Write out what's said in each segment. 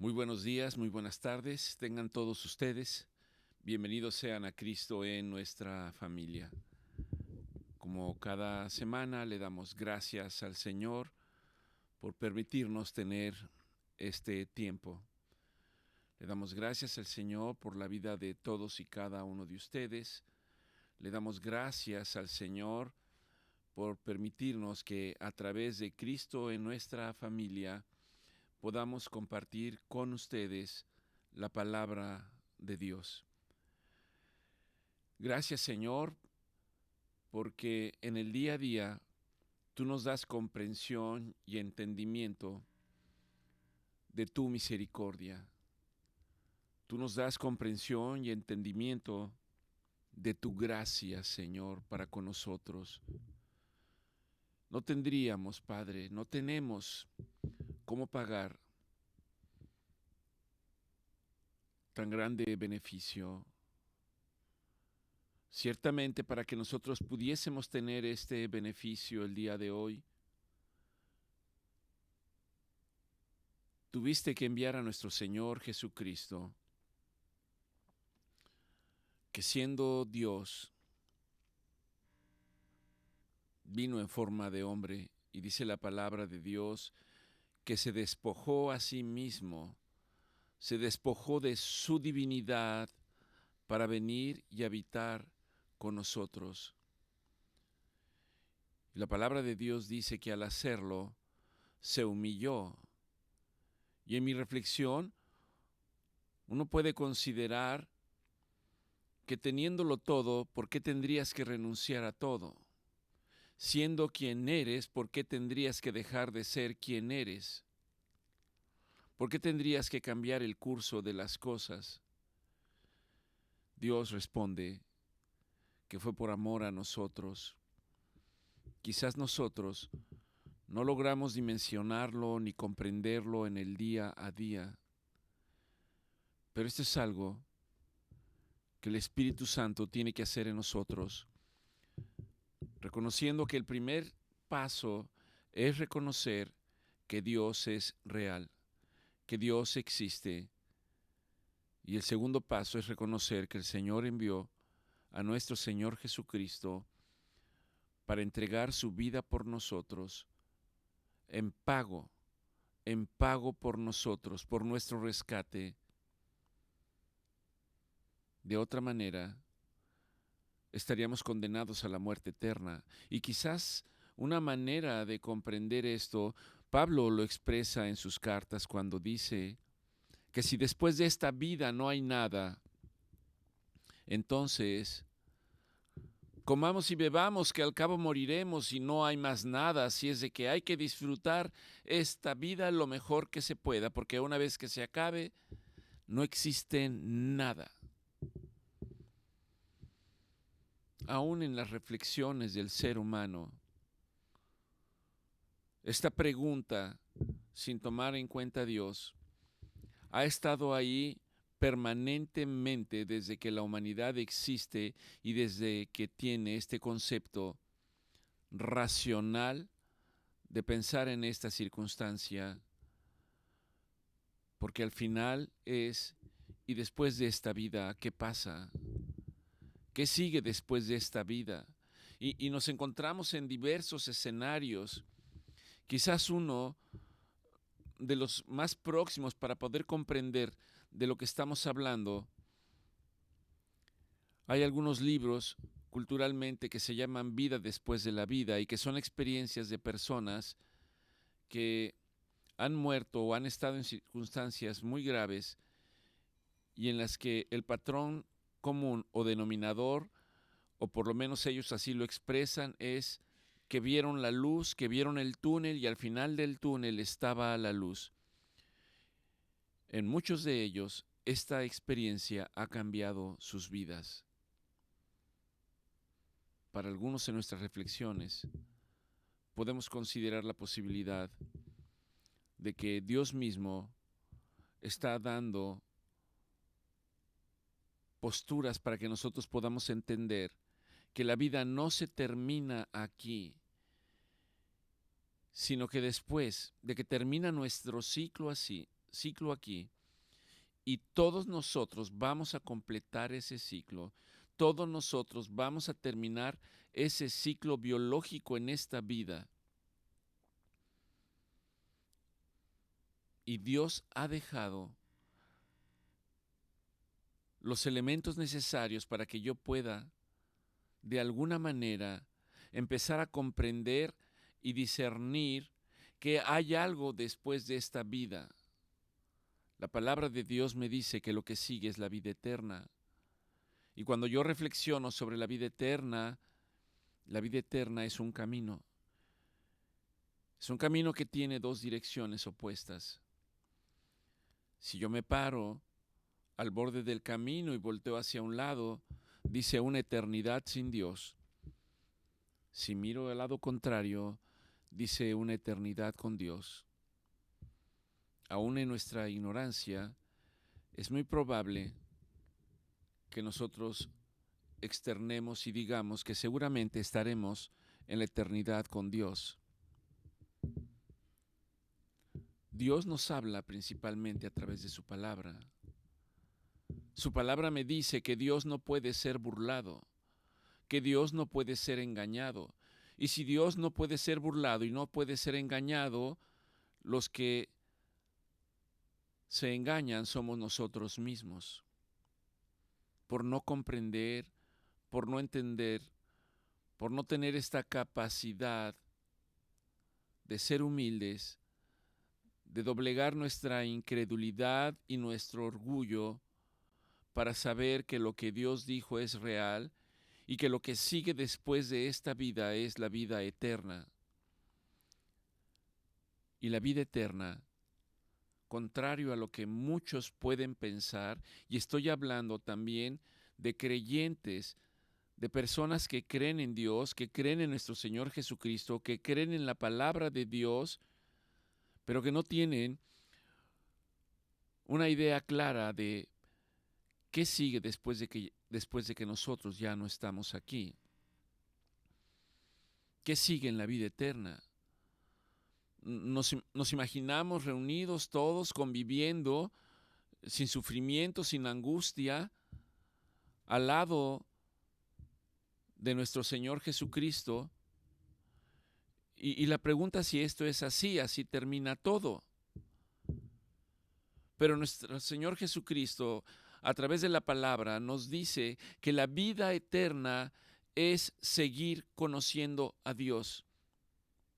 Muy buenos días, muy buenas tardes, tengan todos ustedes. Bienvenidos sean a Cristo en nuestra familia. Como cada semana le damos gracias al Señor por permitirnos tener este tiempo. Le damos gracias al Señor por la vida de todos y cada uno de ustedes. Le damos gracias al Señor por permitirnos que a través de Cristo en nuestra familia podamos compartir con ustedes la palabra de Dios. Gracias, Señor, porque en el día a día tú nos das comprensión y entendimiento de tu misericordia. Tú nos das comprensión y entendimiento de tu gracia, Señor, para con nosotros. No tendríamos, Padre, no tenemos cómo pagar tan grande beneficio. Ciertamente, para que nosotros pudiésemos tener este beneficio el día de hoy, tuviste que enviar a nuestro Señor Jesucristo, que siendo Dios, vino en forma de hombre, y dice la palabra de Dios, que se despojó a sí mismo, se despojó de su divinidad para venir y habitar con nosotros. Y la palabra de Dios dice que al hacerlo, se humilló. Y en mi reflexión, uno puede considerar que teniéndolo todo, ¿por qué tendrías que renunciar a todo? Siendo quien eres, ¿por qué tendrías que dejar de ser quien eres? ¿Por qué tendrías que cambiar el curso de las cosas? Dios responde que fue por amor a nosotros. Quizás nosotros no logramos dimensionarlo ni comprenderlo en el día a día, pero esto es algo que el Espíritu Santo tiene que hacer en nosotros, reconociendo que el primer paso es reconocer que Dios es real, que Dios existe, y el segundo paso es reconocer que el Señor envió a nuestro Señor Jesucristo para entregar su vida por nosotros en pago por nosotros, por nuestro rescate. De otra manera, estaríamos condenados a la muerte eterna. Y quizás una manera de comprender esto, Pablo lo expresa en sus cartas cuando dice que si después de esta vida no hay nada, entonces comamos y bebamos, que al cabo moriremos y no hay más nada, así es de que hay que disfrutar esta vida lo mejor que se pueda, porque una vez que se acabe, no existe nada. Aún en las reflexiones del ser humano, esta pregunta, sin tomar en cuenta a Dios, ha estado ahí permanentemente desde que la humanidad existe y desde que tiene este concepto racional de pensar en esta circunstancia, porque al final es, ¿y después de esta vida qué pasa? ¿Qué sigue después de esta vida? Y nos encontramos en diversos escenarios. Quizás uno de los más próximos para poder comprender de lo que estamos hablando, hay algunos libros culturalmente que se llaman Vida después de la vida y que son experiencias de personas que han muerto o han estado en circunstancias muy graves y en las que el patrón común o denominador, o por lo menos ellos así lo expresan, es que vieron la luz, que vieron el túnel y al final del túnel estaba la luz. En muchos de ellos, esta experiencia ha cambiado sus vidas. Para algunos en nuestras reflexiones, podemos considerar la posibilidad de que Dios mismo está dando posturas para que nosotros podamos entender que la vida no se termina aquí, sino que después de que termina nuestro ciclo así, ciclo aquí y todos nosotros vamos a completar ese ciclo. Todos nosotros vamos a terminar ese ciclo biológico en esta vida. Y Dios ha dejado los elementos necesarios para que yo pueda, de alguna manera, empezar a comprender y discernir que hay algo después de esta vida. La palabra de Dios me dice que lo que sigue es la vida eterna. Y cuando yo reflexiono sobre la vida eterna es un camino. Es un camino que tiene dos direcciones opuestas. Si yo me paro al borde del camino y volteo hacia un lado, dice una eternidad sin Dios. Si miro al lado contrario, dice una eternidad con Dios. Aún en nuestra ignorancia, es muy probable que nosotros externemos y digamos que seguramente estaremos en la eternidad con Dios. Dios nos habla principalmente a través de su palabra. Su palabra me dice que Dios no puede ser burlado, que Dios no puede ser engañado. Y si Dios no puede ser burlado y no puede ser engañado, los que se engañan somos nosotros mismos. Por no comprender, por no entender, por no tener esta capacidad de ser humildes, de doblegar nuestra incredulidad y nuestro orgullo para saber que lo que Dios dijo es real y que lo que sigue después de esta vida es la vida eterna. Y la vida eterna, contrario a lo que muchos pueden pensar, y estoy hablando también de creyentes, de personas que creen en Dios, que creen en nuestro Señor Jesucristo, que creen en la palabra de Dios, pero que no tienen una idea clara de qué sigue después de que nosotros ya no estamos aquí. ¿Qué sigue en la vida eterna? Nos imaginamos reunidos todos, conviviendo, sin sufrimiento, sin angustia, al lado de nuestro Señor Jesucristo. Y la pregunta si esto es así, así termina todo. Pero nuestro Señor Jesucristo, a través de la palabra, nos dice que la vida eterna es seguir conociendo a Dios.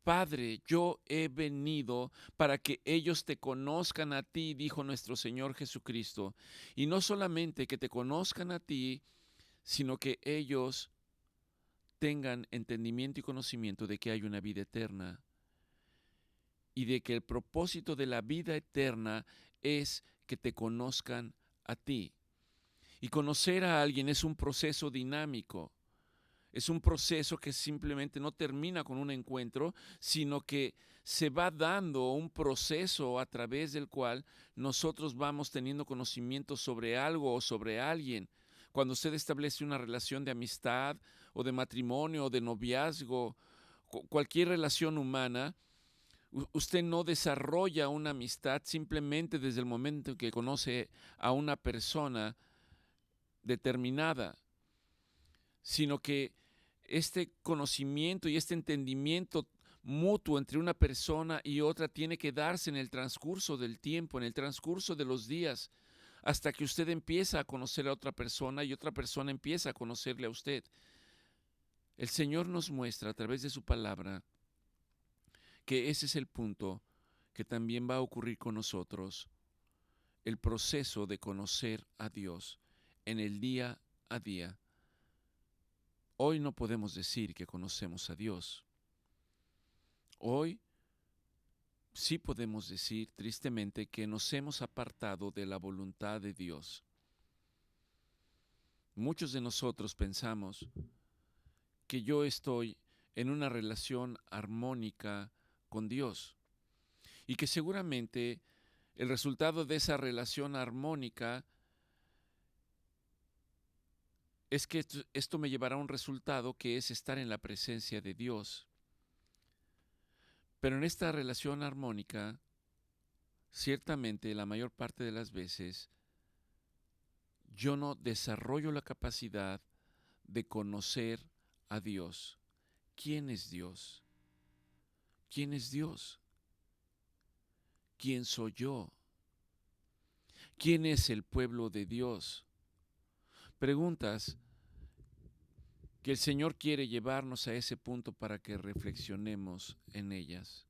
Padre, yo he venido para que ellos te conozcan a ti, dijo nuestro Señor Jesucristo. Y no solamente que te conozcan a ti, sino que ellos tengan entendimiento y conocimiento de que hay una vida eterna y de que el propósito de la vida eterna es que te conozcan a ti. Y conocer a alguien es un proceso dinámico. Es un proceso que simplemente no termina con un encuentro, sino que se va dando un proceso a través del cual nosotros vamos teniendo conocimiento sobre algo o sobre alguien. Cuando usted establece una relación de amistad o de matrimonio o de noviazgo, cualquier relación humana, usted no desarrolla una amistad simplemente desde el momento en que conoce a una persona determinada, sino que este conocimiento y este entendimiento mutuo entre una persona y otra tiene que darse en el transcurso del tiempo, en el transcurso de los días, hasta que usted empieza a conocer a otra persona y otra persona empieza a conocerle a usted. El Señor nos muestra a través de su palabra que ese es el punto que también va a ocurrir con nosotros, el proceso de conocer a Dios en el día a día. Hoy no podemos decir que conocemos a Dios. Hoy sí podemos decir tristemente que nos hemos apartado de la voluntad de Dios. Muchos de nosotros pensamos que yo estoy en una relación armónica con Dios y que seguramente el resultado de esa relación armónica es que esto me llevará a un resultado que es estar en la presencia de Dios. Pero en esta relación armónica ciertamente la mayor parte de las veces yo no desarrollo la capacidad de conocer a Dios. ¿Quién es Dios? ¿Quién es Dios? ¿Quién soy yo? ¿Quién es el pueblo de Dios? Preguntas que el Señor quiere llevarnos a ese punto para que reflexionemos en ellas.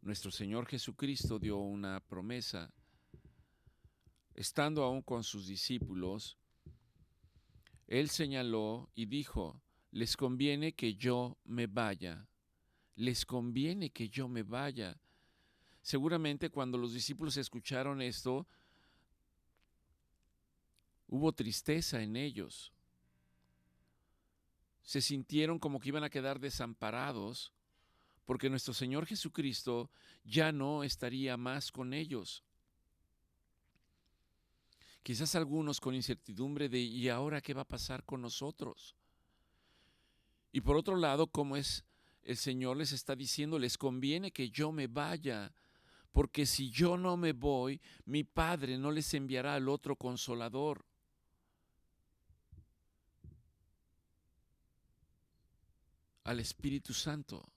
Nuestro Señor Jesucristo dio una promesa. Estando aún con sus discípulos, Él señaló y dijo: les conviene que yo me vaya. Les conviene que yo me vaya. Seguramente cuando los discípulos escucharon esto, hubo tristeza en ellos. Se sintieron como que iban a quedar desamparados porque nuestro Señor Jesucristo ya no estaría más con ellos. Quizás algunos con incertidumbre de ¿y ahora qué va a pasar con nosotros? Y por otro lado, como es el Señor les está diciendo, les conviene que yo me vaya, porque si yo no me voy, mi Padre no les enviará al otro Consolador. Al Espíritu Santo,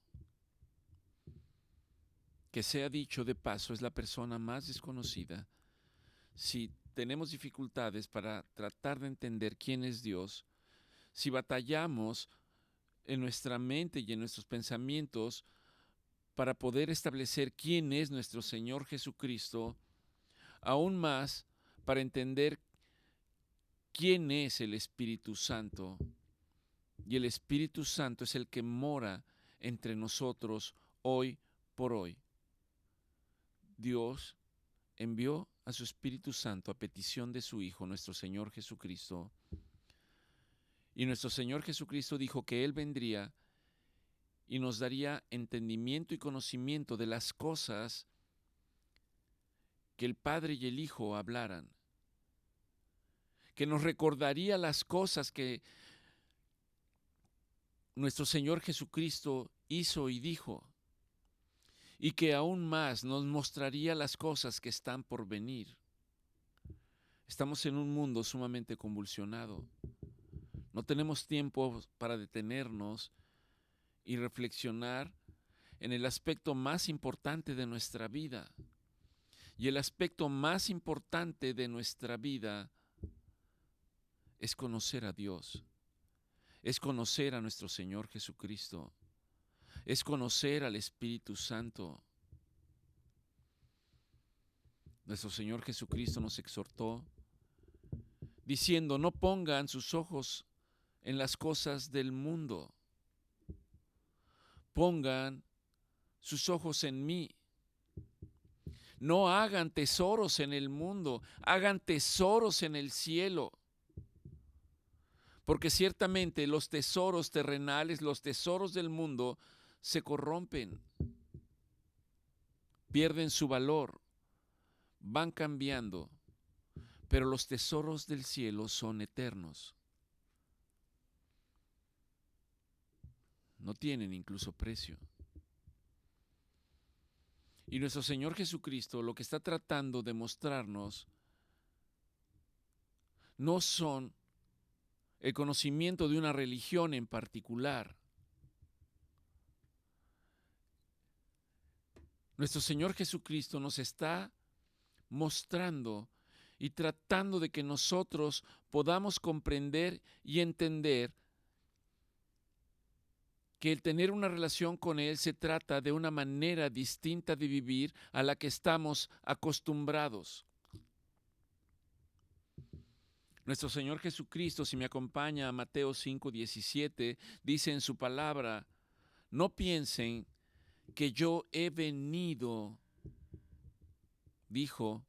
que sea dicho de paso, es la persona más desconocida. Si tenemos dificultades para tratar de entender quién es Dios, si batallamos en nuestra mente y en nuestros pensamientos para poder establecer quién es nuestro Señor Jesucristo, aún más para entender quién es el Espíritu Santo. Y el Espíritu Santo es el que mora entre nosotros hoy por hoy. Dios envió a su Espíritu Santo a petición de su Hijo, nuestro Señor Jesucristo. Y nuestro Señor Jesucristo dijo que Él vendría y nos daría entendimiento y conocimiento de las cosas que el Padre y el Hijo hablaran, que nos recordaría las cosas que nuestro Señor Jesucristo hizo y dijo, y que aún más nos mostraría las cosas que están por venir. Estamos en un mundo sumamente convulsionado. No tenemos tiempo para detenernos y reflexionar en el aspecto más importante de nuestra vida. Y el aspecto más importante de nuestra vida es conocer a Dios, es conocer a nuestro Señor Jesucristo, es conocer al Espíritu Santo. Nuestro Señor Jesucristo nos exhortó diciendo: no pongan sus ojos en las cosas del mundo, pongan sus ojos en mí. No hagan tesoros en el mundo, hagan tesoros en el cielo. Porque ciertamente los tesoros terrenales, los tesoros del mundo, se corrompen, pierden su valor, van cambiando, pero los tesoros del cielo son eternos. No tienen incluso precio. Y nuestro Señor Jesucristo lo que está tratando de mostrarnos no son el conocimiento de una religión en particular. Nuestro Señor Jesucristo nos está mostrando y tratando de que nosotros podamos comprender y entender que el tener una relación con Él se trata de una manera distinta de vivir a la que estamos acostumbrados. Nuestro Señor Jesucristo, si me acompaña a Mateo 5:17, dice en su palabra: no piensen que yo he venido, dijo,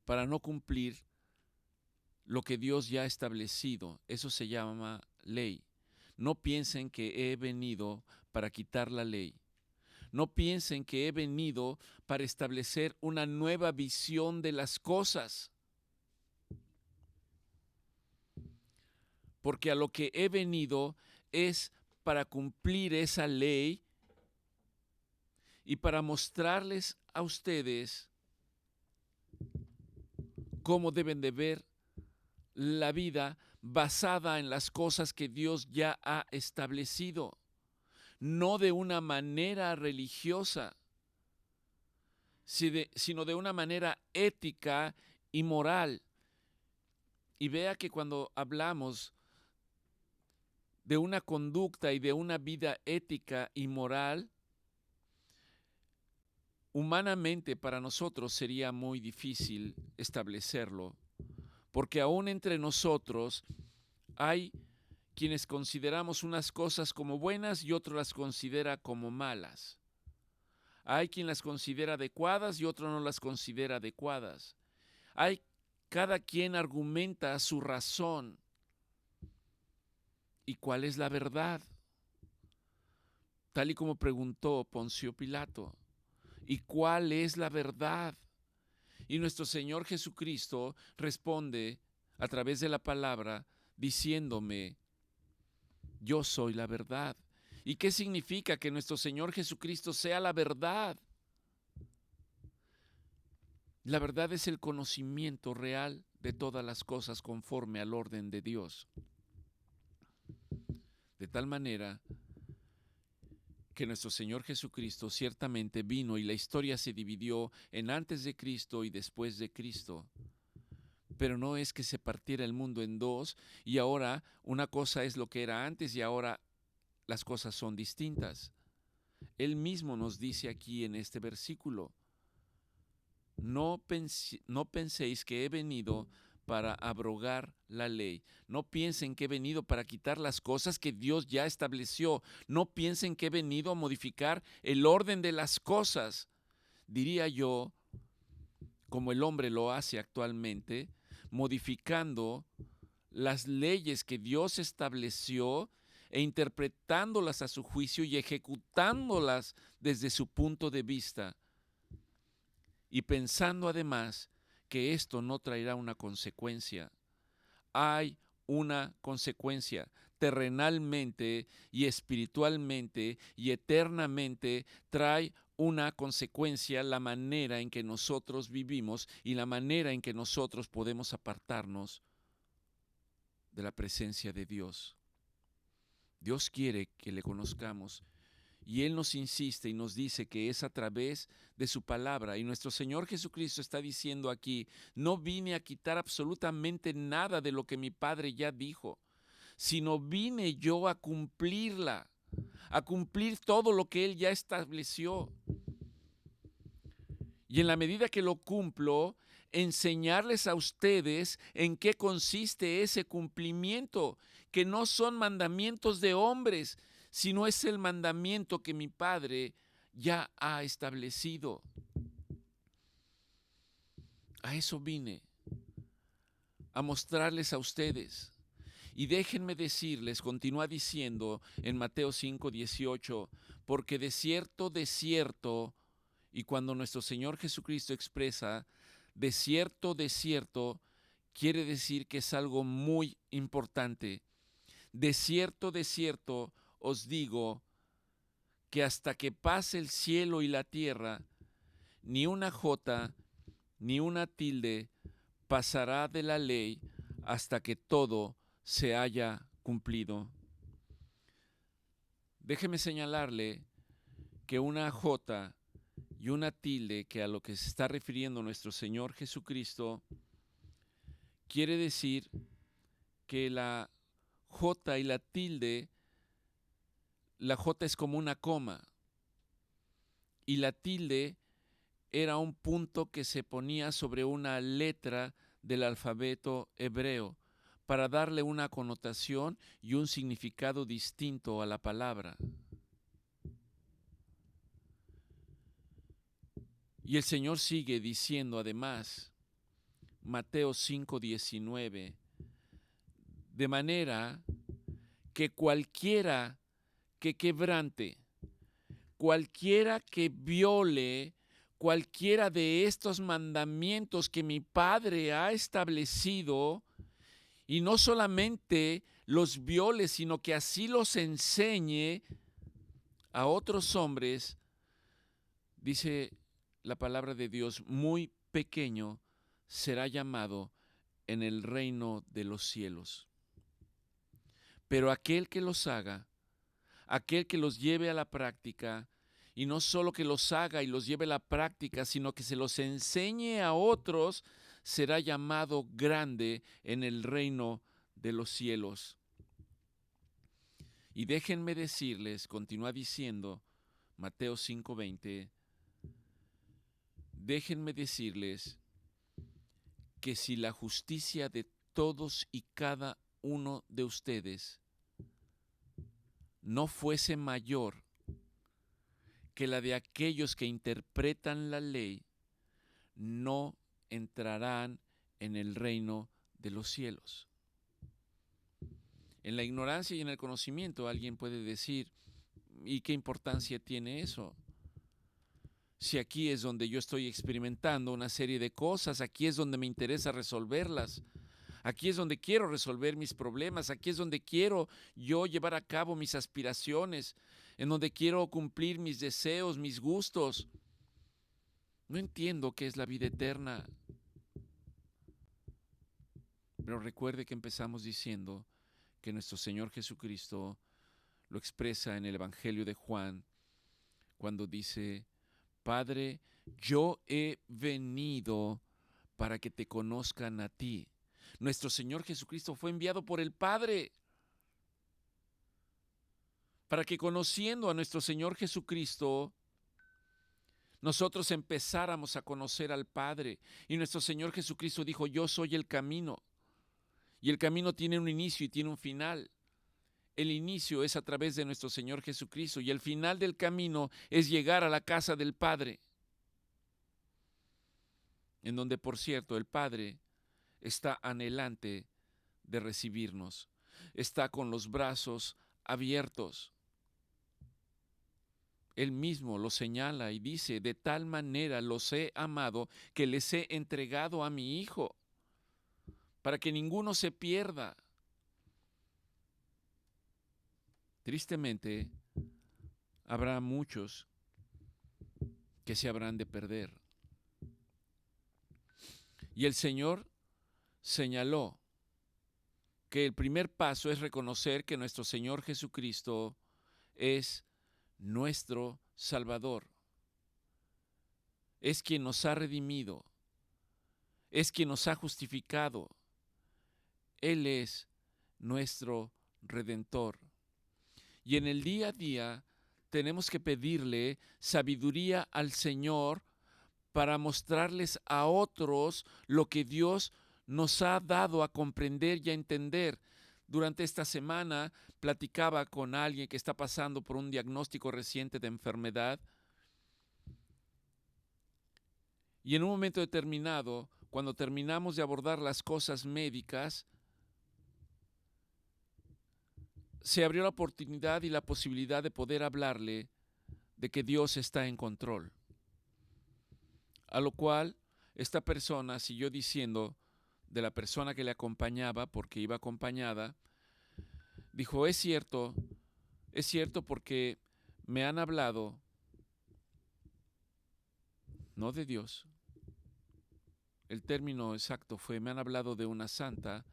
para no cumplir lo que Dios ya ha establecido. Eso se llama ley. No piensen que he venido para quitar la ley. No piensen que he venido para establecer una nueva visión de las cosas. Porque a lo que he venido es para cumplir esa ley y para mostrarles a ustedes cómo deben de ver la vida basada en las cosas que Dios ya ha establecido, no de una manera religiosa, sino de una manera ética y moral. Y vea que cuando hablamos de una conducta y de una vida ética y moral, humanamente para nosotros sería muy difícil establecerlo, porque aún entre nosotros hay quienes consideramos unas cosas como buenas y otros las considera como malas. Hay quien las considera adecuadas y otro no las considera adecuadas. Cada quien argumenta su razón. ¿Y cuál es la verdad? Tal y como preguntó Poncio Pilato. ¿Y cuál es la verdad? Y nuestro Señor Jesucristo responde a través de la palabra diciéndome: yo soy la verdad. ¿Y qué significa que nuestro Señor Jesucristo sea la verdad? La verdad es el conocimiento real de todas las cosas conforme al orden de Dios. De tal manera que nuestro Señor Jesucristo ciertamente vino y la historia se dividió en antes de Cristo y después de Cristo. Pero no es que se partiera el mundo en dos y ahora una cosa es lo que era antes y ahora las cosas son distintas. Él mismo nos dice aquí en este versículo: no penséis que he venido para abrogar la ley. No piensen que he venido para quitar las cosas que Dios ya estableció. No piensen que he venido a modificar el orden de las cosas. Diría yo, como el hombre lo hace actualmente, modificando las leyes que Dios estableció e interpretándolas a su juicio y ejecutándolas desde su punto de vista. Y pensando además que esto no traerá una consecuencia. Hay una consecuencia. Terrenalmente y espiritualmente y eternamente trae una consecuencia la manera en que nosotros vivimos y la manera en que nosotros podemos apartarnos de la presencia de Dios. Dios quiere que le conozcamos y Él nos insiste y nos dice que es a través de su palabra. Y nuestro Señor Jesucristo está diciendo aquí: no vine a quitar absolutamente nada de lo que mi Padre ya dijo, sino vine yo a cumplirla, a cumplir todo lo que Él ya estableció. Y en la medida que lo cumplo, enseñarles a ustedes en qué consiste ese cumplimiento, que no son mandamientos de hombres, sino es el mandamiento que mi Padre ya ha establecido. A eso vine, a mostrarles a ustedes. Y déjenme decirles, continúa diciendo en Mateo 5:18, porque de cierto, y cuando nuestro Señor Jesucristo expresa de cierto, quiere decir que es algo muy importante. De cierto, os digo que hasta que pase el cielo y la tierra, ni una jota ni una tilde pasará de la ley hasta que todo se haya cumplido. Déjeme señalarle que una jota y una tilde, que a lo que se está refiriendo nuestro Señor Jesucristo, quiere decir que la jota y la tilde, la jota es como una coma y la tilde era un punto que se ponía sobre una letra del alfabeto hebreo para darle una connotación y un significado distinto a la palabra. Y el Señor sigue diciendo además, Mateo 5:19, de manera que cualquiera que quebrante, cualquiera que viole cualquiera de estos mandamientos que mi Padre ha establecido, y no solamente los viole, sino que así los enseñe a otros hombres, Dice la palabra de Dios, muy pequeño será llamado en el reino de los cielos. Pero aquel que los haga, aquel que los lleve a la práctica, y no solo que los haga y los lleve a la práctica, sino que se los enseñe a otros, será llamado grande en el reino de los cielos. Y déjenme decirles, continúa diciendo Mateo 5:20, déjenme decirles que si la justicia de todos y cada uno de ustedes no fuese mayor que la de aquellos que interpretan la ley, no entrarán en el reino de los cielos. En la ignorancia y en el conocimiento alguien puede decir, ¿y qué importancia tiene eso? Si aquí es donde yo estoy experimentando una serie de cosas, aquí es donde me interesa resolverlas, aquí es donde quiero resolver mis problemas, aquí es donde quiero yo llevar a cabo mis aspiraciones, en donde quiero cumplir mis deseos, mis gustos. No entiendo qué es la vida eterna. Pero recuerde que empezamos diciendo que nuestro Señor Jesucristo lo expresa en el Evangelio de Juan cuando dice, Padre, yo he venido para que te conozcan a ti. Nuestro Señor Jesucristo fue enviado por el Padre para que conociendo a nuestro Señor Jesucristo, nosotros empezáramos a conocer al Padre. Y nuestro Señor Jesucristo dijo, yo soy el camino. Y el camino tiene un inicio y tiene un final. El inicio es a través de nuestro Señor Jesucristo y el final del camino es llegar a la casa del Padre, en donde, por cierto, el Padre está anhelante de recibirnos, está con los brazos abiertos. Él mismo lo señala y dice, de tal manera los he amado que les he entregado a mi Hijo, para que ninguno se pierda. Tristemente, habrá muchos que se habrán de perder. Y el Señor señaló que el primer paso es reconocer que nuestro Señor Jesucristo es nuestro Salvador. Es quien nos ha redimido. Es quien nos ha justificado. Él es nuestro Redentor. Y en el día a día tenemos que pedirle sabiduría al Señor para mostrarles a otros lo que Dios nos ha dado a comprender y a entender. Durante esta semana platicaba con alguien que está pasando por un diagnóstico reciente de enfermedad y en un momento determinado, cuando terminamos de abordar las cosas médicas, se abrió la oportunidad y la posibilidad de poder hablarle de que Dios está en control. A lo cual esta persona siguió diciendo de la persona que le acompañaba, porque iba acompañada, dijo, es cierto porque me han hablado, no de Dios, el término exacto fue, me han hablado de una santa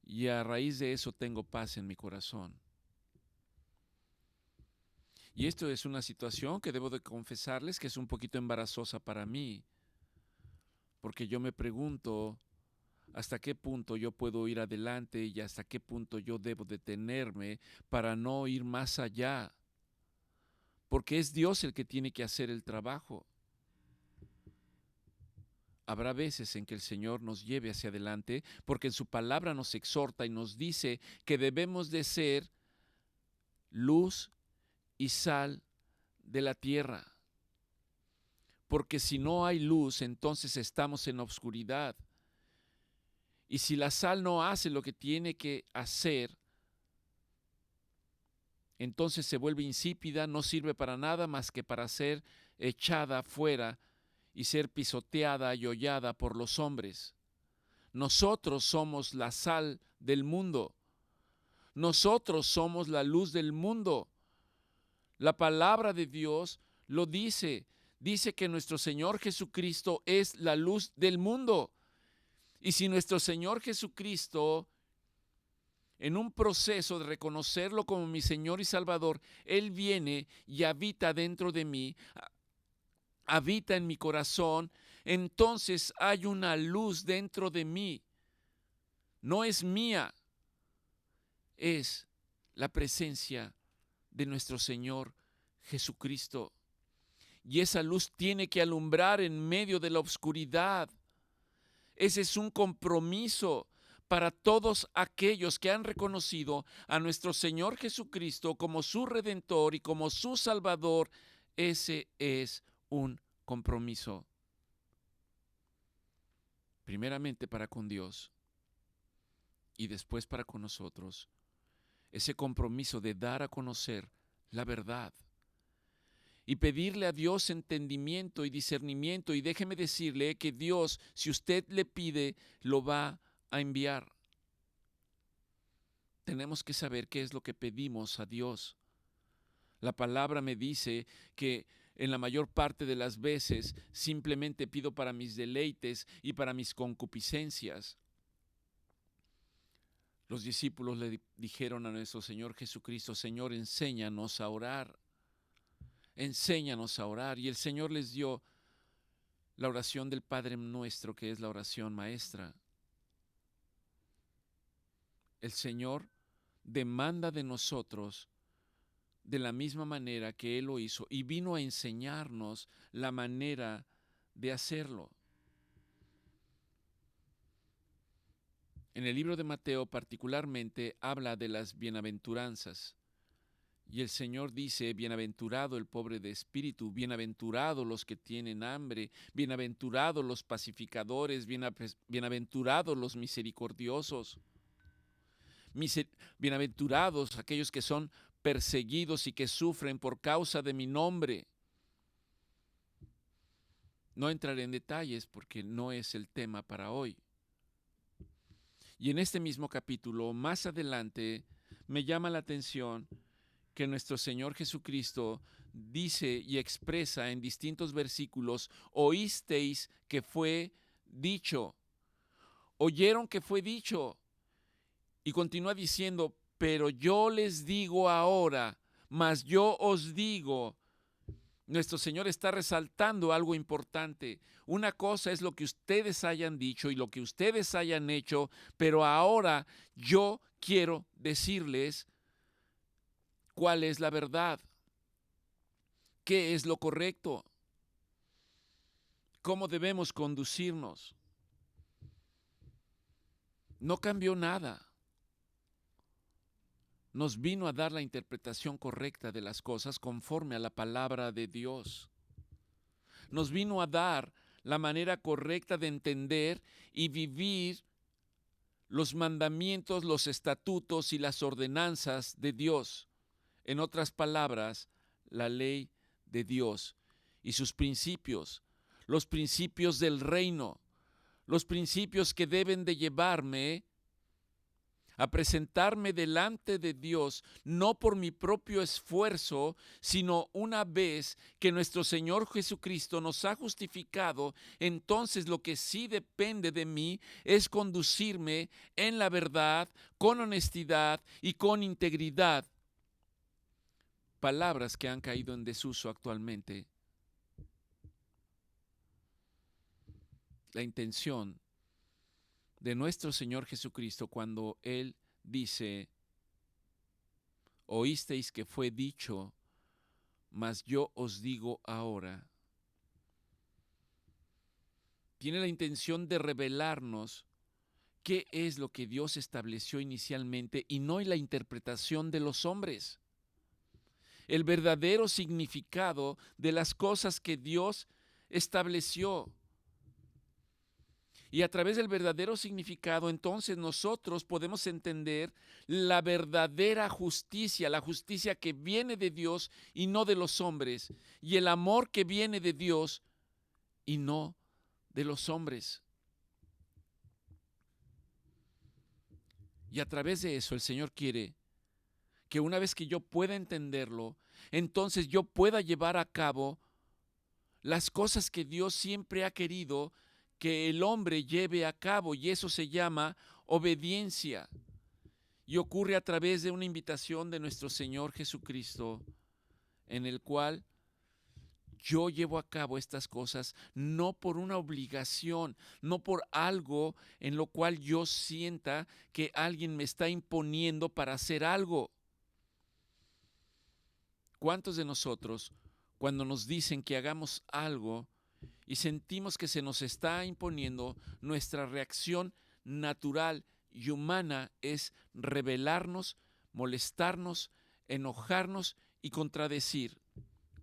y a raíz de eso tengo paz en mi corazón. Y esto es una situación que debo de confesarles que es un poquito embarazosa para mí, porque yo me pregunto hasta qué punto yo puedo ir adelante y hasta qué punto yo debo detenerme para no ir más allá, porque es Dios el que tiene que hacer el trabajo. Habrá veces en que el Señor nos lleve hacia adelante, porque en su palabra nos exhorta y nos dice que debemos de ser luz y sal de la tierra. Porque si no hay luz, entonces estamos en obscuridad. Y si la sal no hace lo que tiene que hacer, entonces se vuelve insípida, no sirve para nada más que para ser echada afuera y ser pisoteada y hollada por los hombres. Nosotros somos la sal del mundo. Nosotros somos la luz del mundo. La palabra de Dios lo dice. dice que nuestro Señor Jesucristo es la luz del mundo. Y si nuestro Señor Jesucristo, en un proceso de reconocerlo como mi Señor y Salvador, Él viene y habita dentro de mí, habita en mi corazón, entonces hay una luz dentro de mí. No es mía, es la presencia de nuestro Señor Jesucristo. Y esa luz tiene que alumbrar en medio de la oscuridad. Ese es un compromiso para todos aquellos que han reconocido a nuestro Señor Jesucristo como su Redentor y como su Salvador. Ese es un compromiso. Primeramente para con Dios y después para con nosotros. Ese compromiso de dar a conocer la verdad y pedirle a Dios entendimiento y discernimiento. Y déjeme decirle que Dios, si usted le pide, lo va a enviar. Tenemos que saber qué es lo que pedimos a Dios. La palabra me dice que en la mayor parte de las veces simplemente pido para mis deleites y para mis concupiscencias. Los discípulos le dijeron a nuestro Señor Jesucristo: Señor, enséñanos a orar. Enséñanos a orar. Y el Señor les dio la oración del Padre Nuestro, que es la oración maestra. El Señor demanda de nosotros de la misma manera que Él lo hizo, y vino a enseñarnos la manera de hacerlo. En el libro de Mateo particularmente habla de las bienaventuranzas. Y el Señor dice: bienaventurado el pobre de espíritu, bienaventurados los que tienen hambre, bienaventurados los pacificadores, bienaventurados los misericordiosos, bienaventurados aquellos que son perseguidos y que sufren por causa de mi nombre. No entraré en detalles porque no es el tema para hoy. Y en este mismo capítulo, más adelante, me llama la atención que nuestro Señor Jesucristo dice y expresa en distintos versículos: oísteis que fue dicho, oyeron que fue dicho. Y continúa diciendo: pero yo les digo ahora, mas yo os digo. Nuestro Señor está resaltando algo importante. Una cosa es lo que ustedes hayan dicho y lo que ustedes hayan hecho, pero ahora yo quiero decirles cuál es la verdad, qué es lo correcto, cómo debemos conducirnos. No cambió nada. Nos vino a dar la interpretación correcta de las cosas conforme a la palabra de Dios. Nos vino a dar la manera correcta de entender y vivir los mandamientos, los estatutos y las ordenanzas de Dios. En otras palabras, la ley de Dios y sus principios, los principios del reino, los principios que deben de llevarme a presentarme delante de Dios, no por mi propio esfuerzo, sino una vez que nuestro Señor Jesucristo nos ha justificado. Entonces lo que sí depende de mí es conducirme en la verdad, con honestidad y con integridad. Palabras que han caído en desuso actualmente. La intención de nuestro Señor Jesucristo cuando Él dice: oísteis que fue dicho, mas yo os digo ahora, tiene la intención de revelarnos qué es lo que Dios estableció inicialmente y no la interpretación de los hombres. El verdadero significado de las cosas que Dios estableció. Y a través del verdadero significado, entonces nosotros podemos entender la verdadera justicia, la justicia que viene de Dios y no de los hombres, y el amor que viene de Dios y no de los hombres. Y a través de eso el Señor quiere que una vez que yo pueda entenderlo, entonces yo pueda llevar a cabo las cosas que Dios siempre ha querido que el hombre lleve a cabo, y eso se llama obediencia. Y ocurre a través de una invitación de nuestro Señor Jesucristo, en el cual yo llevo a cabo estas cosas no por una obligación, no por algo en lo cual yo sienta que alguien me está imponiendo para hacer algo. ¿Cuántos de nosotros, cuando nos dicen que hagamos algo y sentimos que se nos está imponiendo, nuestra reacción natural y humana es rebelarnos, molestarnos, enojarnos y contradecir?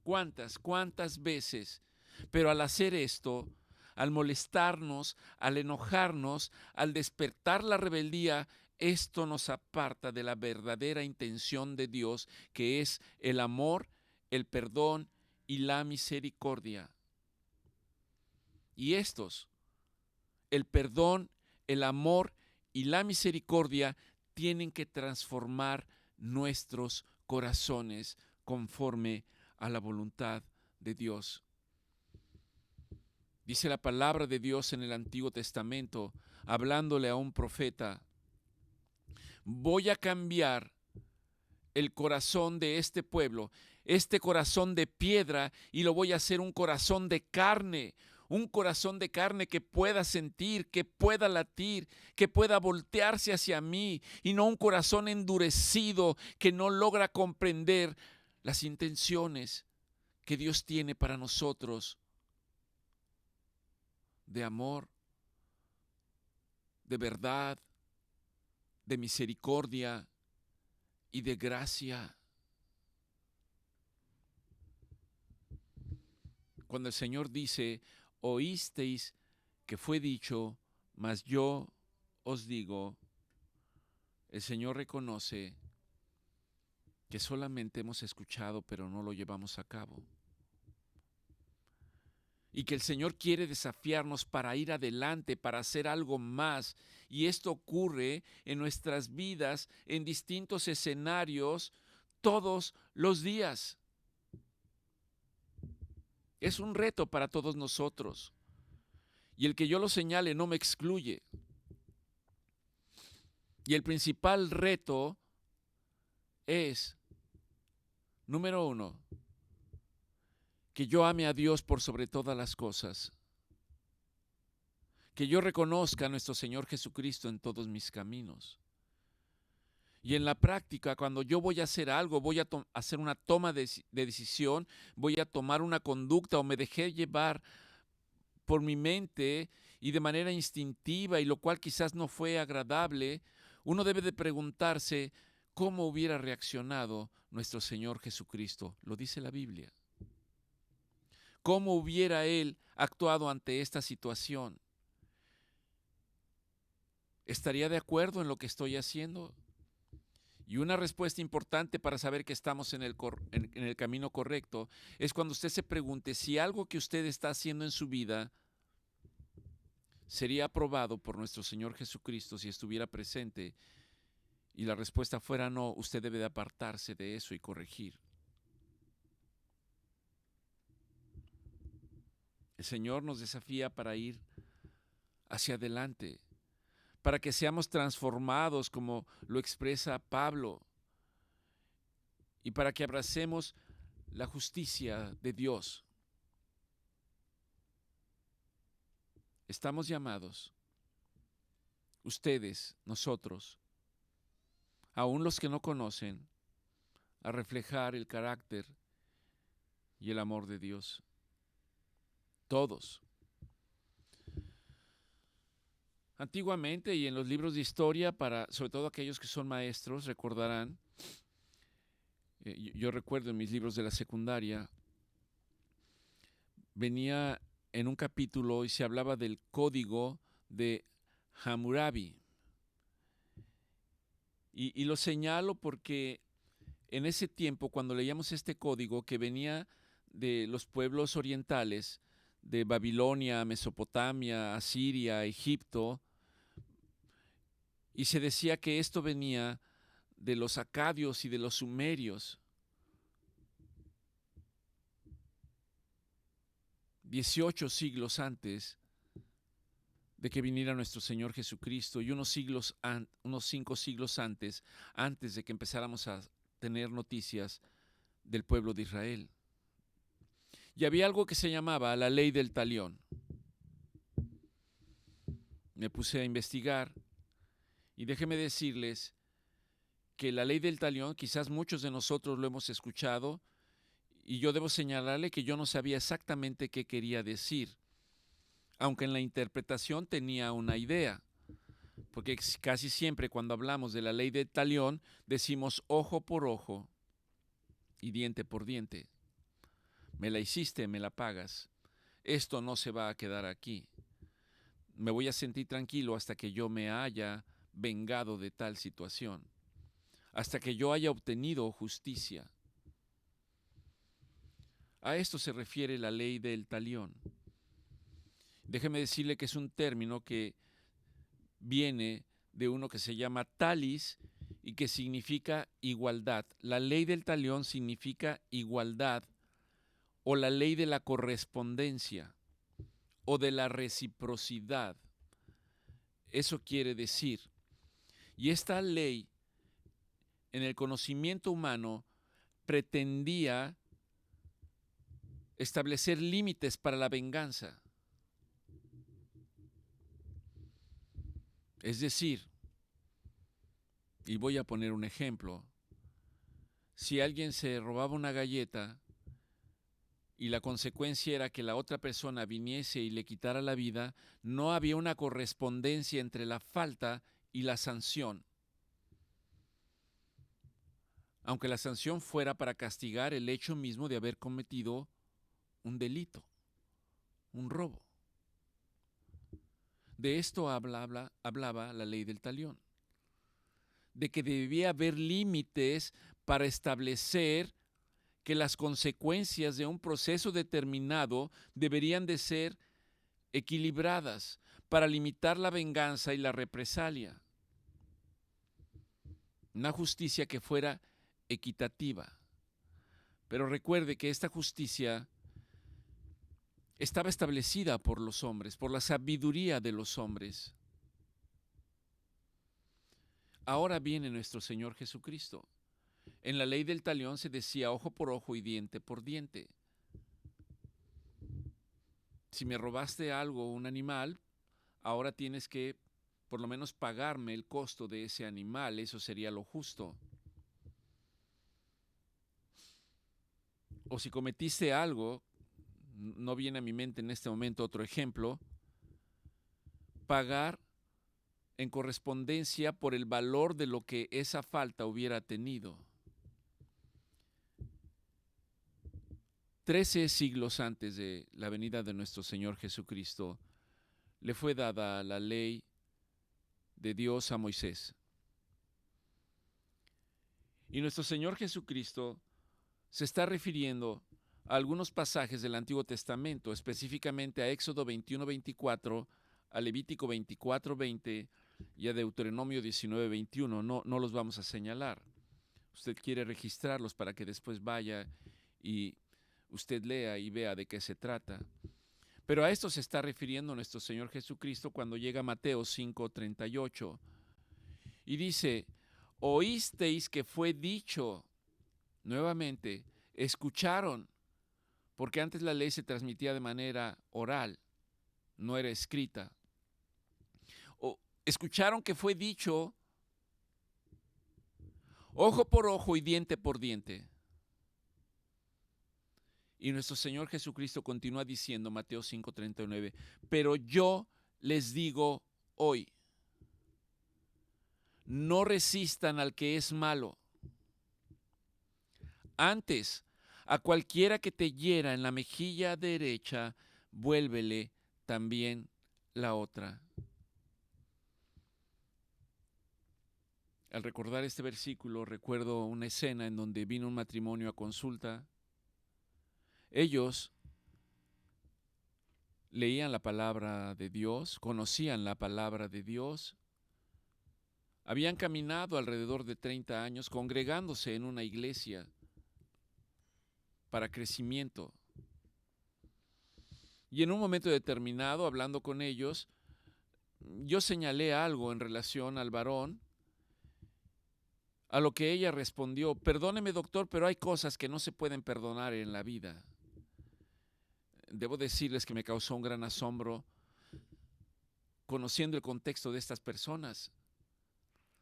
¿Cuántas veces? Pero al hacer esto, al molestarnos, al enojarnos, al despertar la rebeldía, esto nos aparta de la verdadera intención de Dios, que es el amor, el perdón y la misericordia. Y estos, el perdón, el amor y la misericordia, tienen que transformar nuestros corazones conforme a la voluntad de Dios. Dice la palabra de Dios en el Antiguo Testamento, hablándole a un profeta: voy a cambiar el corazón de este pueblo, este corazón de piedra, y lo voy a hacer un corazón de carne que pueda sentir, que pueda latir, que pueda voltearse hacia mí, y no un corazón endurecido que no logra comprender las intenciones que Dios tiene para nosotros, de amor, de verdad, de misericordia y de gracia. Cuando el Señor dice: oísteis que fue dicho, mas yo os digo, el Señor reconoce que solamente hemos escuchado, pero no lo llevamos a cabo. Y que el Señor quiere desafiarnos para ir adelante, para hacer algo más. Y esto ocurre en nuestras vidas, en distintos escenarios, todos los días. Es un reto para todos nosotros. Y el que yo lo señale no me excluye. Y el principal reto es, número 1, que yo ame a Dios por sobre todas las cosas. Que yo reconozca a nuestro Señor Jesucristo en todos mis caminos. Y en la práctica, cuando yo voy a hacer algo, voy a hacer una toma de decisión, voy a tomar una conducta o me dejé llevar por mi mente y de manera instintiva, y lo cual quizás no fue agradable, uno debe de preguntarse cómo hubiera reaccionado nuestro Señor Jesucristo. Lo dice la Biblia. ¿Cómo hubiera Él actuado ante esta situación? ¿Estaría de acuerdo en lo que estoy haciendo? Y una respuesta importante para saber que estamos en el camino correcto es cuando usted se pregunte si algo que usted está haciendo en su vida sería aprobado por nuestro Señor Jesucristo si estuviera presente, y la respuesta fuera no. Usted debe de apartarse de eso y corregir. El Señor nos desafía para ir hacia adelante, para que seamos transformados como lo expresa Pablo, y para que abracemos la justicia de Dios. Estamos llamados, ustedes, nosotros, aún los que no conocen, a reflejar el carácter y el amor de Dios. Todos. Antiguamente, y en los libros de historia, sobre todo aquellos que son maestros, recordarán, yo recuerdo en mis libros de la secundaria, venía en un capítulo y se hablaba del código de Hammurabi. Y lo señalo porque en ese tiempo, cuando leíamos este código que venía de los pueblos orientales, de Babilonia, Mesopotamia, Asiria, Egipto, y se decía que esto venía de los acadios y de los sumerios. 18 siglos antes de que viniera nuestro Señor Jesucristo y unos 5 siglos antes de que empezáramos a tener noticias del pueblo de Israel. Y había algo que se llamaba la ley del talión. Me puse a investigar y déjenme decirles que la ley del talión, quizás muchos de nosotros lo hemos escuchado, y yo debo señalarle que yo no sabía exactamente qué quería decir, aunque en la interpretación tenía una idea, porque casi siempre cuando hablamos de la ley del talión decimos ojo por ojo y diente por diente. Me la hiciste, me la pagas. Esto no se va a quedar aquí. Me voy a sentir tranquilo hasta que yo me haya vengado de tal situación, hasta que yo haya obtenido justicia. A esto se refiere la ley del talión. Déjeme decirle que es un término que viene de uno que se llama talis y que significa igualdad. La ley del talión significa igualdad o la ley de la correspondencia o de la reciprocidad. Eso quiere decir. Y esta ley en el conocimiento humano pretendía establecer límites para la venganza. Es decir, y voy a poner un ejemplo, si alguien se robaba una galleta y la consecuencia era que la otra persona viniese y le quitara la vida, no había una correspondencia entre la falta y la sanción, aunque la sanción fuera para castigar el hecho mismo de haber cometido un delito, un robo. De esto hablaba la ley del talión, de que debía haber límites para establecer que las consecuencias de un proceso determinado deberían de ser equilibradas para limitar la venganza y la represalia. Una justicia que fuera equitativa. Pero recuerde que esta justicia estaba establecida por los hombres, por la sabiduría de los hombres. Ahora viene nuestro Señor Jesucristo. En la ley del talión se decía ojo por ojo y diente por diente. Si me robaste algo, un animal, ahora tienes que por lo menos pagarme el costo de ese animal. Eso sería lo justo. O si cometiste algo, no viene a mi mente en este momento otro ejemplo, pagar en correspondencia por el valor de lo que esa falta hubiera tenido. 13 siglos antes de la venida de nuestro Señor Jesucristo, le fue dada la ley de Dios a Moisés. Y nuestro Señor Jesucristo se está refiriendo a algunos pasajes del Antiguo Testamento, específicamente a Éxodo 21:24, a Levítico 24:20 y a Deuteronomio 19:21. No los vamos a señalar. Usted quiere registrarlos para que después vaya y usted lea y vea de qué se trata. Pero a esto se está refiriendo nuestro Señor Jesucristo cuando llega a Mateo 5:38 y dice: oísteis que fue dicho, nuevamente, escucharon, porque antes la ley se transmitía de manera oral, no era escrita. O escucharon que fue dicho ojo por ojo y diente por diente. Y nuestro Señor Jesucristo continúa diciendo, Mateo 5:39, pero yo les digo hoy, no resistan al que es malo. Antes, a cualquiera que te hiera en la mejilla derecha, vuélvele también la otra. Al recordar este versículo, recuerdo una escena en donde vino un matrimonio a consulta. Ellos leían la palabra de Dios, conocían la palabra de Dios, habían caminado alrededor de 30 años congregándose en una iglesia para crecimiento. Y en un momento determinado, hablando con ellos, yo señalé algo en relación al varón, a lo que ella respondió: perdóneme, doctor, pero hay cosas que no se pueden perdonar en la vida. Debo decirles que me causó un gran asombro conociendo el contexto de estas personas,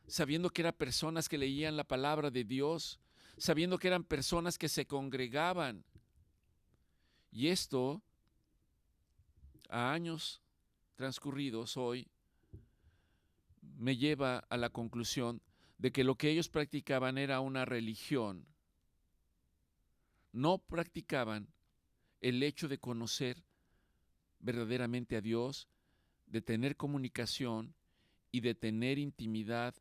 sabiendo que eran personas que leían la palabra de Dios, sabiendo que eran personas que se congregaban. Y esto, a años transcurridos hoy, me lleva a la conclusión de que lo que ellos practicaban era una religión. No practicaban el hecho de conocer verdaderamente a Dios, de tener comunicación y de tener intimidad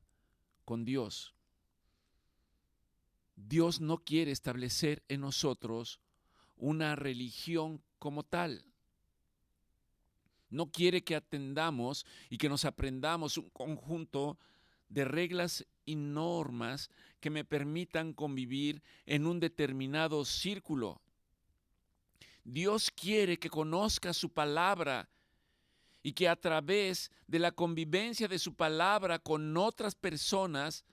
con Dios. Dios no quiere establecer en nosotros una religión como tal. No quiere que atendamos y que nos aprendamos un conjunto de reglas y normas que me permitan convivir en un determinado círculo. Dios quiere que conozca su palabra y que a través de la convivencia de su palabra con otras personas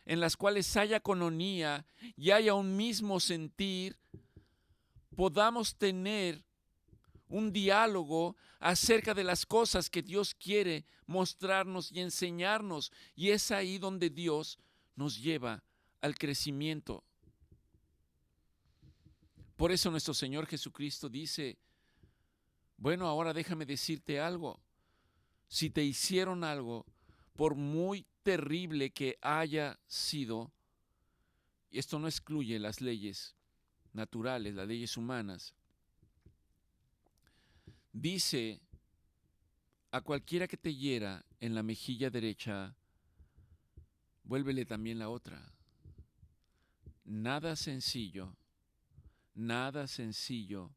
en las cuales haya coinonía y haya un mismo sentir, podamos tener un diálogo acerca de las cosas que Dios quiere mostrarnos y enseñarnos. Y es ahí donde Dios nos lleva al crecimiento. Por eso nuestro Señor Jesucristo dice: bueno, ahora déjame decirte algo. Si te hicieron algo, por muy terrible que haya sido, y esto no excluye las leyes naturales, las leyes humanas, dice: a cualquiera que te hiera en la mejilla derecha, vuélvele también la otra. Nada sencillo, nada sencillo.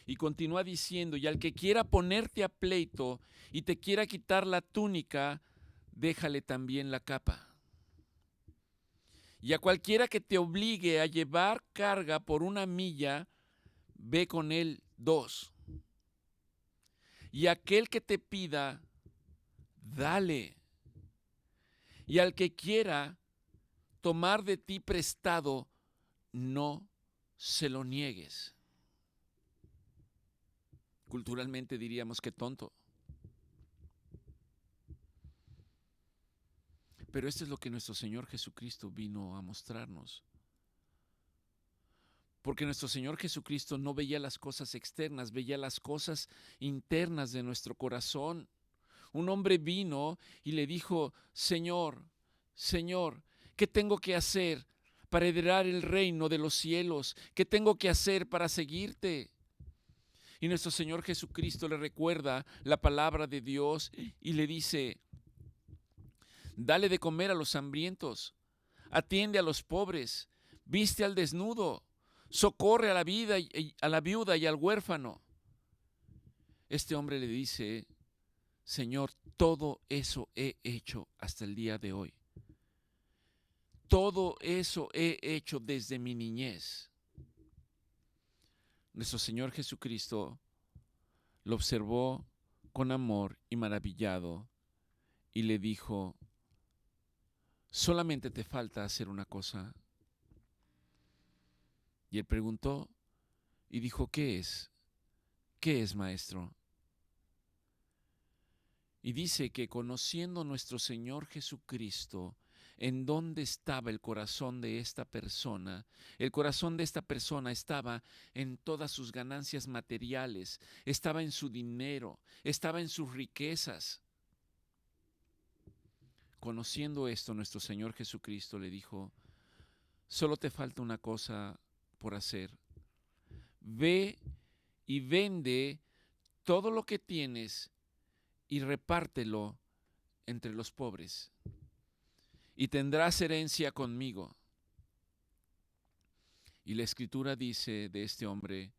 Y continúa diciendo: y al que quiera ponerte a pleito y te quiera quitar la túnica, déjale también la capa. Y a cualquiera que te obligue a llevar carga por 1 milla, ve con él 2. Y aquel que te pida, dale. Y al que quiera tomar de ti prestado, no se lo niegues. Culturalmente diríamos que tonto. Pero esto es lo que nuestro Señor Jesucristo vino a mostrarnos. Porque nuestro Señor Jesucristo no veía las cosas externas, veía las cosas internas de nuestro corazón. Un hombre vino y le dijo: Señor, Señor, ¿qué tengo que hacer para heredar el reino de los cielos? ¿Qué tengo que hacer para seguirte? Y nuestro Señor Jesucristo le recuerda la palabra de Dios y le dice: dale de comer a los hambrientos, atiende a los pobres, viste al desnudo, socorre a la viuda y al huérfano. Este hombre le dice: Señor, todo eso he hecho hasta el día de hoy. Todo eso he hecho desde mi niñez. Nuestro Señor Jesucristo lo observó con amor y maravillado y le dijo: solamente te falta hacer una cosa. Y él preguntó y dijo: ¿qué es? ¿Qué es, maestro? Y dice que conociendo nuestro Señor Jesucristo, en dónde estaba el corazón de esta persona. El corazón de esta persona estaba en todas sus ganancias materiales, estaba en su dinero, estaba en sus riquezas. Conociendo esto, nuestro Señor Jesucristo le dijo: solo te falta una cosa por hacer. Ve y vende todo lo que tienes y repártelo entre los pobres, y tendrás herencia conmigo. Y la Escritura dice de este hombre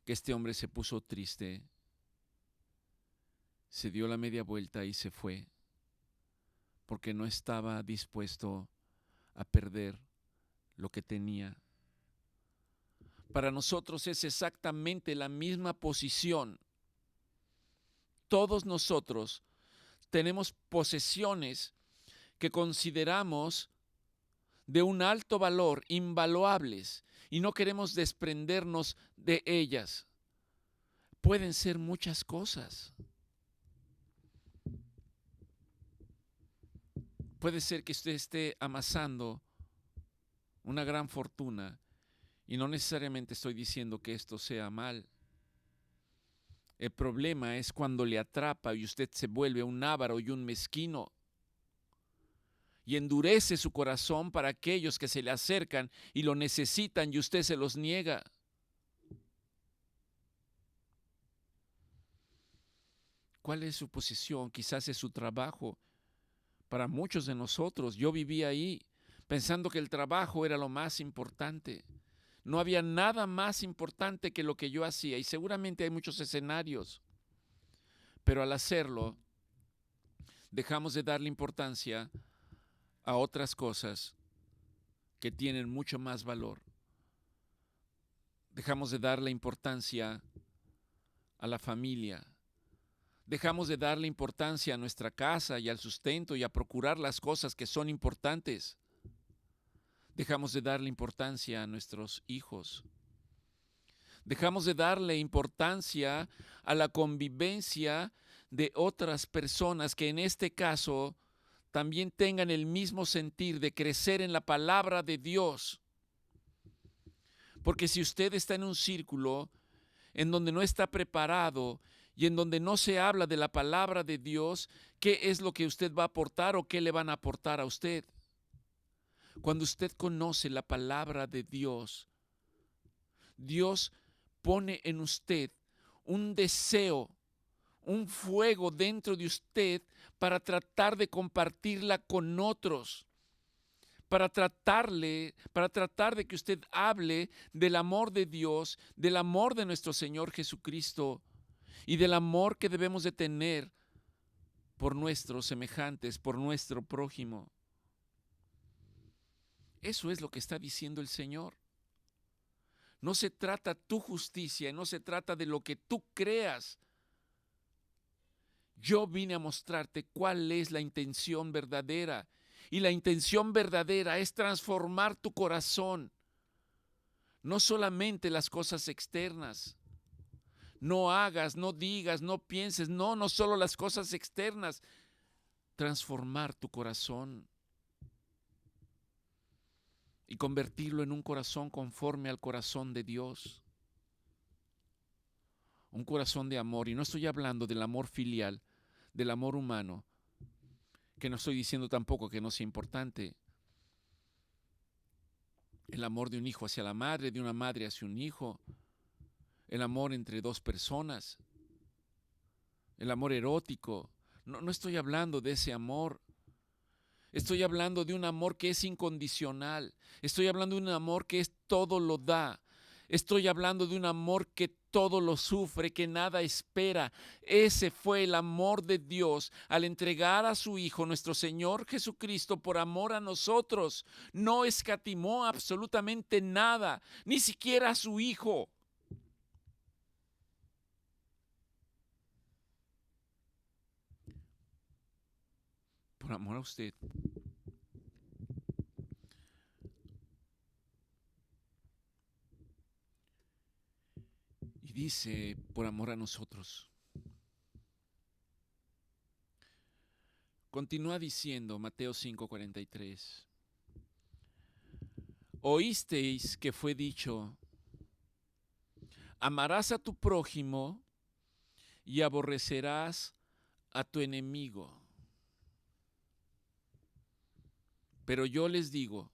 que este hombre se puso triste, se dio la media vuelta y se fue, porque no estaba dispuesto a perder lo que tenía, para nosotros es exactamente la misma posición. Todos nosotros tenemos posesiones que consideramos de un alto valor, invaluables, y no queremos desprendernos de ellas. Pueden ser muchas cosas. Puede ser que usted esté amasando una gran fortuna y no necesariamente estoy diciendo que esto sea mal. El problema es cuando le atrapa y usted se vuelve un avaro y un mezquino y endurece su corazón para aquellos que se le acercan y lo necesitan y usted se los niega. ¿Cuál es su posición? Quizás es su trabajo. Para muchos de nosotros, yo viví ahí pensando que el trabajo era lo más importante. No había nada más importante que lo que yo hacía y seguramente hay muchos escenarios, pero al hacerlo dejamos de darle importancia a otras cosas que tienen mucho más valor. Dejamos de darle importancia a la familia. Dejamos de darle importancia a nuestra casa y al sustento y a procurar las cosas que son importantes. Dejamos de darle importancia a nuestros hijos. Dejamos de darle importancia a la convivencia de otras personas que en este caso también tengan el mismo sentir de crecer en la palabra de Dios. Porque si usted está en un círculo en donde no está preparado y en donde no se habla de la palabra de Dios, ¿qué es lo que usted va a aportar o qué le van a aportar a usted? Cuando usted conoce la palabra de Dios, Dios pone en usted un deseo, un fuego dentro de usted para tratar de compartirla con otros, para tratar de que usted hable del amor de Dios, del amor de nuestro Señor Jesucristo y del amor que debemos de tener por nuestros semejantes, por nuestro prójimo. Eso es lo que está diciendo el Señor. No se trata tu justicia, no se trata de lo que tú creas. Yo vine a mostrarte cuál es la intención verdadera. Y la intención verdadera es transformar tu corazón. No solamente las cosas externas. No hagas, no digas, no pienses. No solo las cosas externas. Transformar tu corazón. Y convertirlo en un corazón conforme al corazón de Dios. Un corazón de amor. Y no estoy hablando del amor filial, del amor humano, que no estoy diciendo tampoco que no sea importante. El amor de un hijo hacia la madre, de una madre hacia un hijo. El amor entre dos personas. El amor erótico. No estoy hablando de ese amor. Estoy hablando de un amor que es incondicional. Estoy hablando de un amor que todo lo da. Estoy hablando de un amor que todo lo sufre, que nada espera. Ese fue el amor de Dios al entregar a su Hijo, nuestro Señor Jesucristo, por amor a nosotros. No escatimó absolutamente nada, ni siquiera a su Hijo. Por amor a usted. Y dice, por amor a nosotros. Continúa diciendo Mateo 5:43. Oísteis que fue dicho, amarás a tu prójimo y aborrecerás a tu enemigo. Pero yo les digo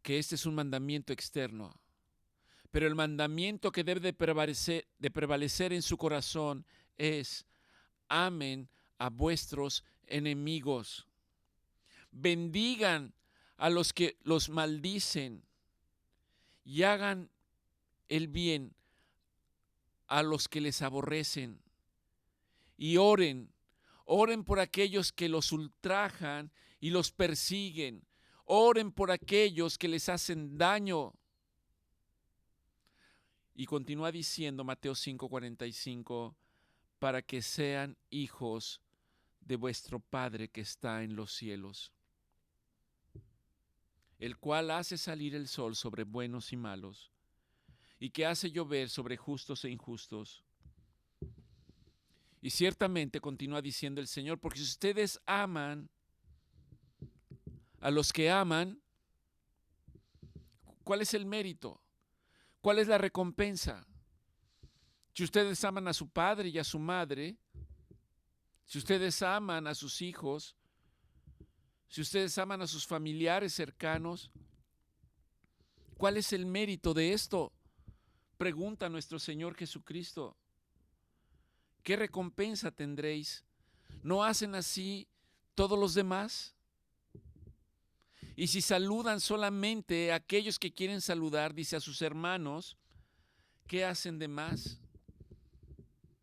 que este es un mandamiento externo. Pero el mandamiento que debe de prevalecer en su corazón es: amen a vuestros enemigos. Bendigan a los que los maldicen y hagan el bien a los que les aborrecen. Y oren por aquellos que los ultrajan y los persiguen. Oren por aquellos que les hacen daño. Y continúa diciendo Mateo 5:45, para que sean hijos de vuestro Padre que está en los cielos, el cual hace salir el sol sobre buenos y malos, y que hace llover sobre justos e injustos. Y ciertamente continúa diciendo el Señor, porque si ustedes aman a los que aman, ¿cuál es el mérito? ¿Cuál es la recompensa? Si ustedes aman a su padre y a su madre, si ustedes aman a sus hijos, si ustedes aman a sus familiares cercanos, ¿cuál es el mérito de esto? Pregunta nuestro Señor Jesucristo. ¿Qué recompensa tendréis? ¿No hacen así todos los demás? Y si saludan solamente a aquellos que quieren saludar, dice a sus hermanos, ¿qué hacen de más?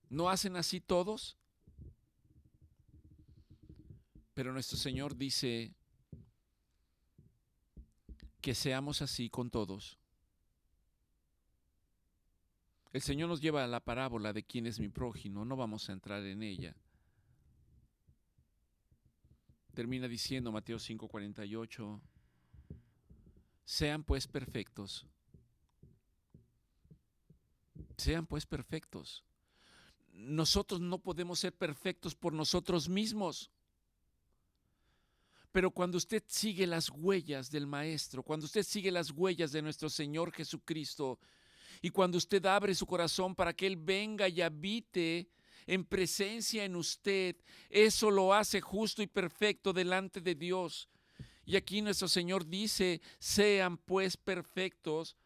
¿No hacen así todos? Pero nuestro Señor dice que seamos así con todos. El Señor nos lleva a la parábola de quién es mi prójimo, no vamos a entrar en ella. Termina diciendo Mateo 5:48, sean pues perfectos. Sean pues perfectos. Nosotros no podemos ser perfectos por nosotros mismos. Pero cuando usted sigue las huellas del Maestro, cuando usted sigue las huellas de nuestro Señor Jesucristo, y cuando usted abre su corazón para que Él venga y habite en presencia en usted, eso lo hace justo y perfecto delante de Dios. Y aquí nuestro Señor dice, sean pues perfectos,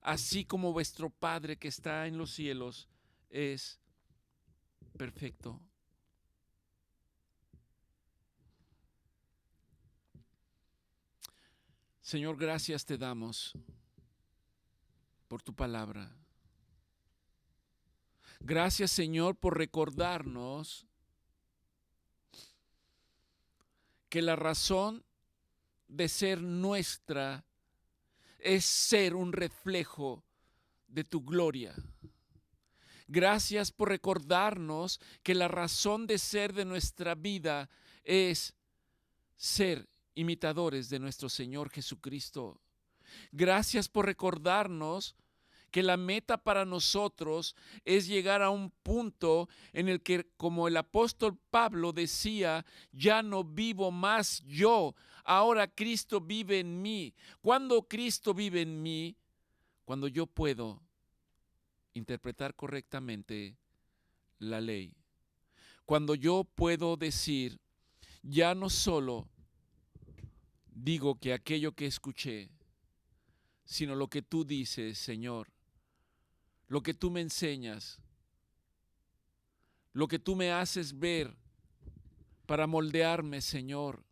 así como vuestro Padre que está en los cielos es perfecto. Señor, gracias te damos por tu palabra. Gracias, Señor, por recordarnos que la razón de ser nuestra es ser un reflejo de tu gloria. Gracias por recordarnos que la razón de ser de nuestra vida es ser imitadores de nuestro Señor Jesucristo. Gracias por recordarnos que la meta para nosotros es llegar a un punto en el que, como el apóstol Pablo decía, ya no vivo más yo, ahora Cristo vive en mí. ¿Cuándo Cristo vive en mí? Cuando yo puedo interpretar correctamente la ley. Cuando yo puedo decir, ya no solo digo que aquello que escuché, sino lo que tú dices, Señor, lo que tú me enseñas, lo que tú me haces ver para moldearme, Señor.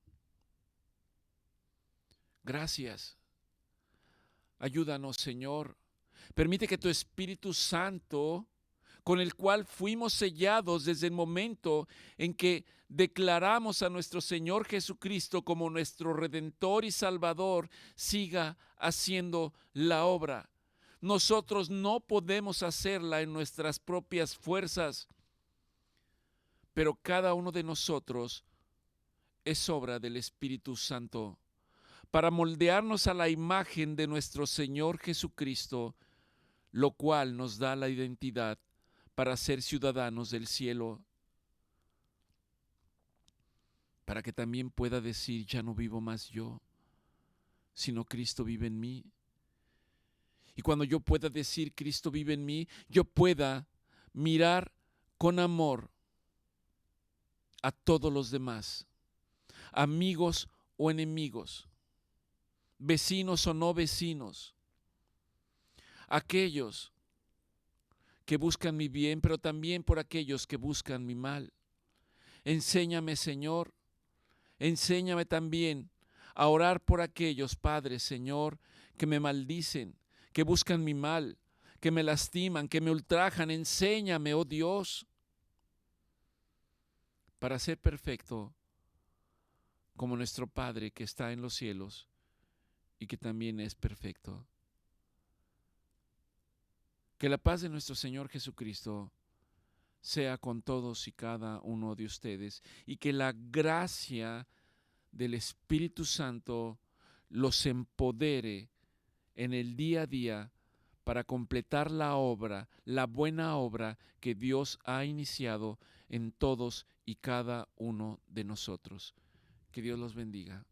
Gracias. Ayúdanos, Señor. Permite que tu Espíritu Santo, con el cual fuimos sellados desde el momento en que declaramos a nuestro Señor Jesucristo como nuestro Redentor y Salvador, siga haciendo la obra. Nosotros no podemos hacerla en nuestras propias fuerzas, pero cada uno de nosotros es obra del Espíritu Santo para moldearnos a la imagen de nuestro Señor Jesucristo, lo cual nos da la identidad para ser ciudadanos del cielo, para que también pueda decir, ya no vivo más yo, sino Cristo vive en mí. Y cuando yo pueda decir, Cristo vive en mí, yo pueda mirar con amor a todos los demás, amigos o enemigos, vecinos o no vecinos, aquellos que buscan mi bien, pero también por aquellos que buscan mi mal. Enséñame, Señor, enséñame también a orar por aquellos, Padre, Señor, que me maldicen, que buscan mi mal, que me lastiman, que me ultrajan. Enséñame, oh Dios, para ser perfecto como nuestro Padre que está en los cielos y que también es perfecto. Que la paz de nuestro Señor Jesucristo sea con todos y cada uno de ustedes, y que la gracia del Espíritu Santo los empodere en el día a día para completar la obra, la buena obra que Dios ha iniciado en todos y cada uno de nosotros. Que Dios los bendiga.